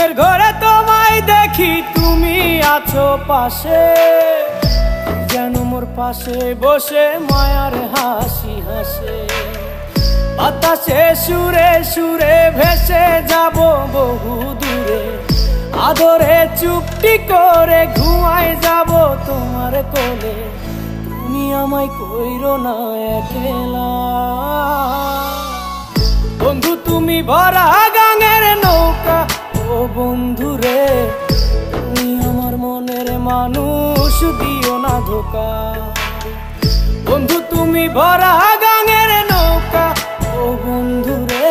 ঘুমের ঘরে তোমায় দেখি তুমি আছো পাশে, যেন মোর পাশে বসে মায়ার হাসি হাসে। বাতাসে সুরে সুরে ভেসে যাব বহু দূরে, আদরে চুপটি করে ঘুমায় যাব তোমার কোলে। তুমি আমায় কইরো না একলা বন্ধু, তুমি ভরা গাঙের নৌকা। ও বন্ধু রে, তুমি আমার মনের মানুষ, দিও না ধোকা। বন্ধু তুমি ভরা গাঙের নৌকা, ও বন্ধু রে।